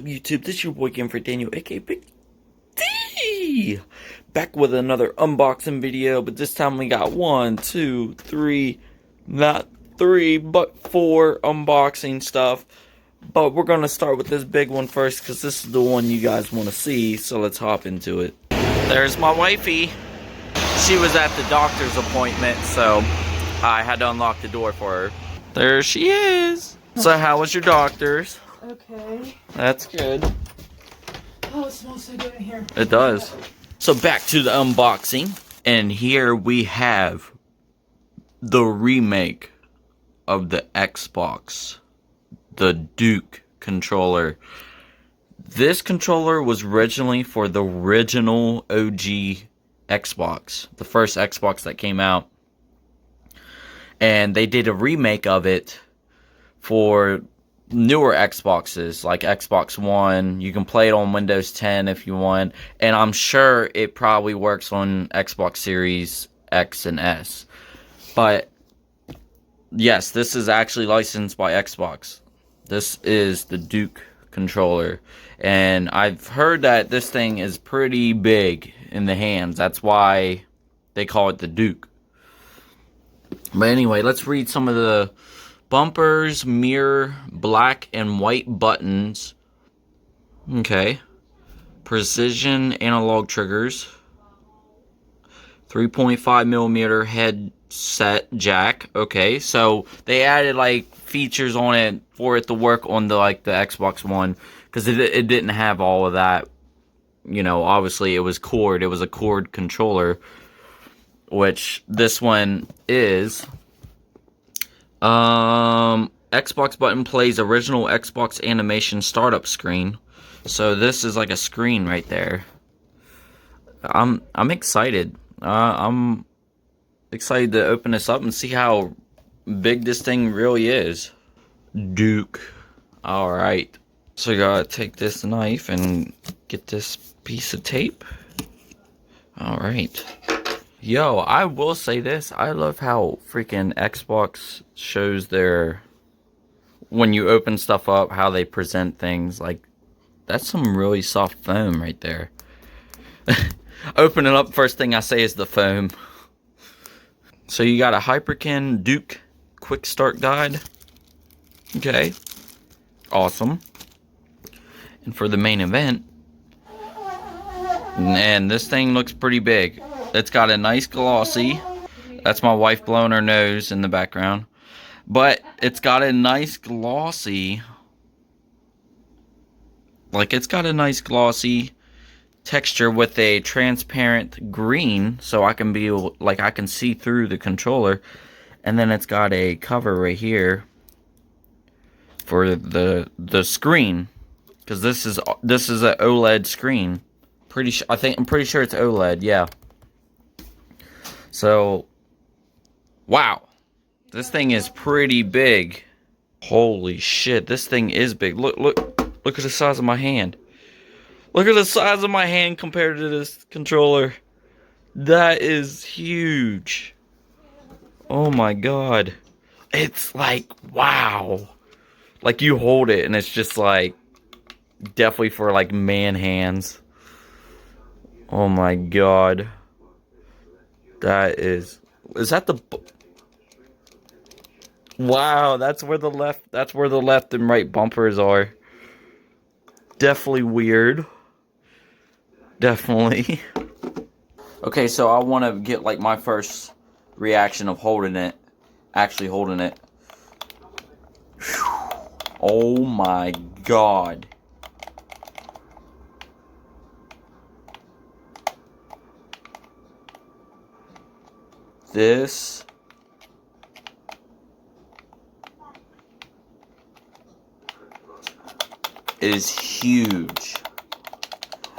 YouTube, this is your boy Game for Daniel, aka Big D, back with another unboxing video, but this time we got not three, but four unboxing stuff. But we're gonna start with this big one first, because this is the one you guys want to see, so let's hop into it. There's my wifey. She was at the doctor's appointment, so I had to unlock the door for her. There she is. So how was your doctor's? Okay. That's good. Oh, it smells so good in here. It does. So back to the unboxing. And here we have the remake of the Xbox. The Duke controller. This controller was originally for the original OG Xbox. The first Xbox that came out. And they did a remake of it for newer Xboxes, like Xbox One. You can play it on Windows 10 if you want, and I'm sure it probably works on Xbox Series X and S. But yes, this is actually licensed by Xbox. This is the Duke controller, and I've heard that this thing is pretty big in the hands. That's why they call it the Duke. But anyway, let's read some of the bumpers, mirror, black and white buttons. Okay. Precision analog triggers. 3.5mm headset jack. Okay, so they added like features on it for it to work on the the Xbox One, because it didn't have all of that. You know, obviously it was cord. It was a cord controller, which this one is. Xbox button plays original Xbox animation startup screen. So this is like a screen right there. I'm excited. I'm excited to open this up and see how big this thing really is. Duke. Alright. So you gotta take this knife and get this piece of tape. Alright. Yo, I will say this. I love how freaking Xbox shows their, when you open stuff up, how they present things. Like, that's some really soft foam right there. Open it up, first thing I say is the foam. So you got a Hyperkin Duke Quick Start Guide. Okay. Awesome. And for the main event, and this thing looks pretty big. It's got a nice glossy. That's my wife blowing her nose in the background. But it's got a nice glossy. Like, it's got a nice glossy texture with a transparent green. So I can be, like, I can see through the controller. And then it's got a cover right here for the screen. Because this is an OLED screen. I'm pretty sure it's OLED, yeah. So, wow. This thing is pretty big. Holy shit, this thing is big. Look at the size of my hand. Look at the size of my hand compared to this controller. That is huge. Oh my god. It's like, wow. Like, you hold it and it's just like, definitely for like man hands. Oh my god. That is that the, wow, that's where the left and right bumpers are. Definitely weird. Definitely. Okay, so I want to get like my first reaction of holding it. Actually holding it. Whew. Oh my god. This is huge.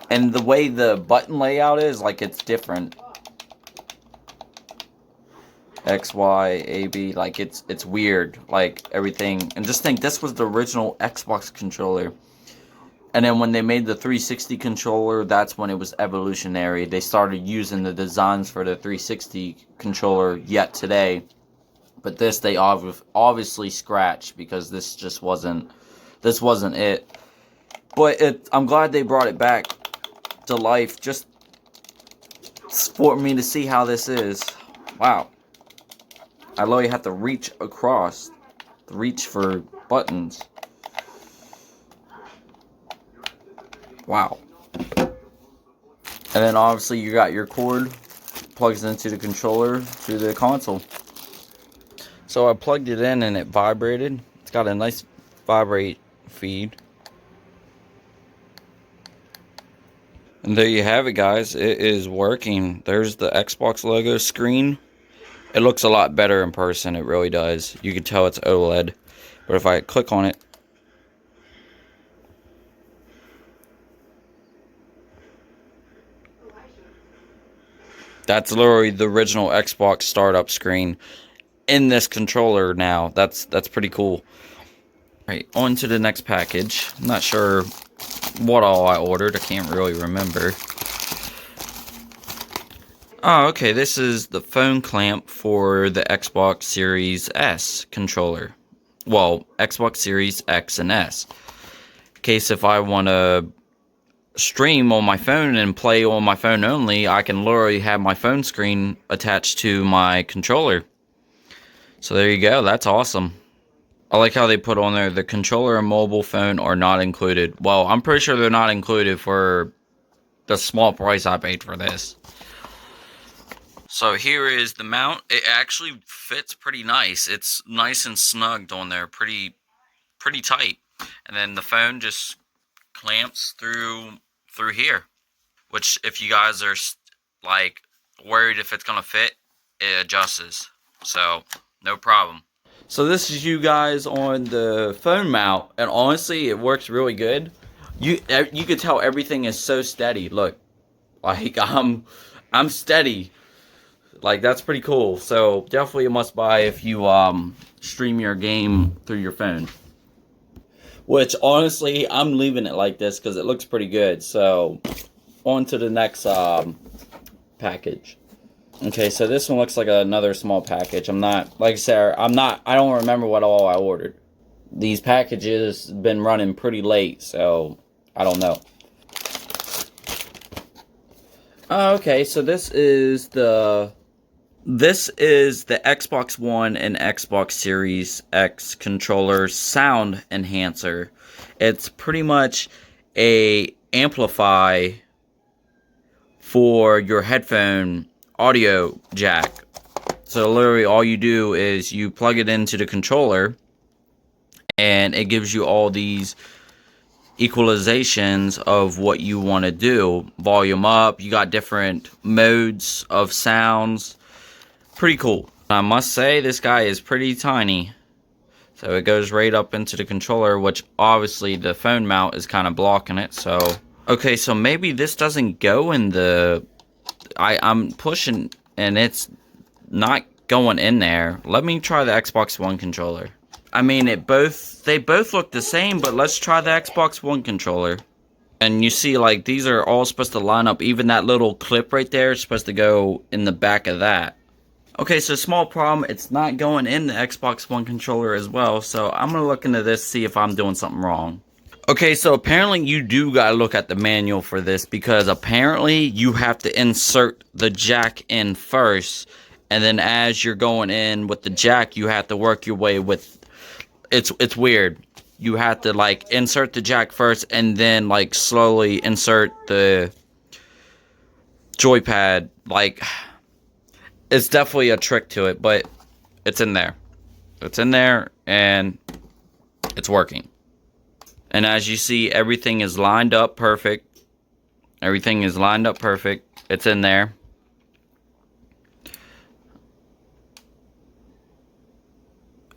And the way the button layout is, like, it's different. X, Y, A, B, like, it's weird. Like, everything. And just think, this was the original Xbox controller. And then when they made the 360 controller, that's when it was evolutionary. They started using the designs for the 360 controller yet today. But this, they obviously scratched, because this just wasn't it. But I'm glad they brought it back to life just for me to see how this is. Wow. I literally have to reach across, reach for buttons. Wow. And then obviously you got your cord, plugs into the controller through the console. So I plugged it in and it vibrated. It's got a nice vibrate feed. And there you have it, guys. It is working. There's the Xbox logo screen. It looks a lot better in person. It really does. You can tell it's OLED. But if I click on it, that's literally the original Xbox startup screen in this controller now. That's pretty cool. Right, on to the next package. I'm not sure what all I ordered. I can't really remember. Oh, okay. This is the phone clamp for the Xbox Series S controller. Well, Xbox Series X and S. In case if I want to stream on my phone and play on my phone only, I can literally have my phone screen attached to my controller. So there you go. That's awesome. I like how they put on there, the controller and mobile phone are not included. Well, I'm pretty sure they're not included for the small price I paid for this. So here is the mount. It actually fits pretty nice. It's nice and snugged on there, pretty tight. And then the phone just clamps through here. Which, if you guys are like worried if it's gonna fit, it adjusts. So no problem. So this is you guys on the phone mount, and honestly, it works really good. You could tell everything is so steady. Look, like I'm steady. Like, that's pretty cool. So definitely a must buy if you stream your game through your phone. Which honestly, I'm leaving it like this because it looks pretty good. So on to the next package. Okay, so this one looks like another small package. I'm not, like I said, I don't remember what all I ordered. These packages been running pretty late, so I don't know. Okay, so this is the Xbox One and Xbox Series X controller sound enhancer. It's pretty much a amplify for your headphone audio jack. So literally all you do is you plug it into the controller and it gives you all these equalizations of what you want to do. Volume up, you got different modes of sounds. Pretty cool. I must say this guy is pretty tiny. So it goes right up into the controller, which obviously the phone mount is kind of blocking it. So okay, so maybe this doesn't go in the I'm pushing and it's not going in there. Let me try the Xbox One controller. I mean, they both look the same, but let's try the Xbox One controller. And you see, like, these are all supposed to line up. Even that little clip right there is supposed to go in the back of that. Okay, so small problem. It's not going in the Xbox One controller as well. So I'm going to look into this, see if I'm doing something wrong. Okay, so apparently you do gotta look at the manual for this, because apparently you have to insert the jack in first, and then as you're going in with the jack, you have to work your way with, it's weird. You have to, like, insert the jack first, and then, like, slowly insert the joypad. Like, it's definitely a trick to it, but it's in there. It's in there, and it's working. And as you see, everything is lined up perfect. Everything is lined up perfect. It's in there.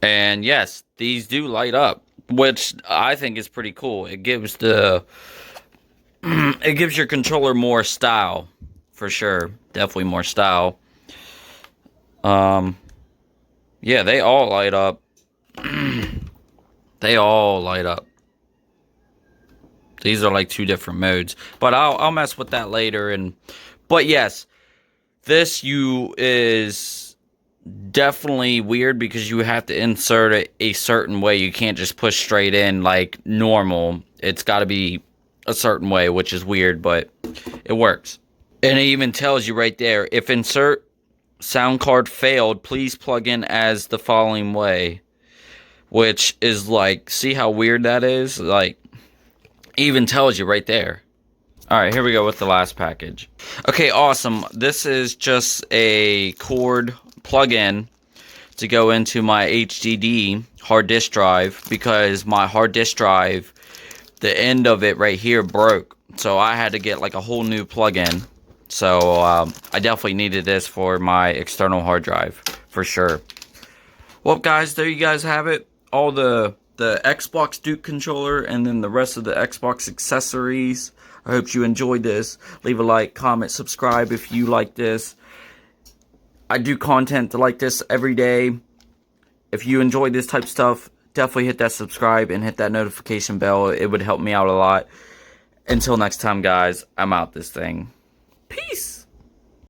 And yes, these do light up, which I think is pretty cool. It gives the it gives your controller more style, for sure. Definitely more style. Yeah, they all light up. They all light up. These are like two different modes, but I'll mess with that later. But yes, this is definitely weird because you have to insert it a certain way. You can't just push straight in like normal. It's got to be a certain way, which is weird, but it works. And it even tells you right there, if insert sound card failed, please plug in as the following way. Which is like, see how weird that is? Like, even tells you right there. Alright, here we go with the last package. Okay, awesome. This is just a cord plug-in to go into my HDD hard disk drive, because my hard disk drive, the end of it right here broke. So I had to get like a whole new plug-in. So I definitely needed this for my external hard drive, for sure. Well, guys, there you guys have it. All the Xbox Duke controller and then the rest of the Xbox accessories. I hope you enjoyed this. Leave a like, comment, subscribe if you like this. I do content like this every day. If you enjoy this type of stuff, definitely hit that subscribe and hit that notification bell. It would help me out a lot. Until next time, guys, I'm out this thing.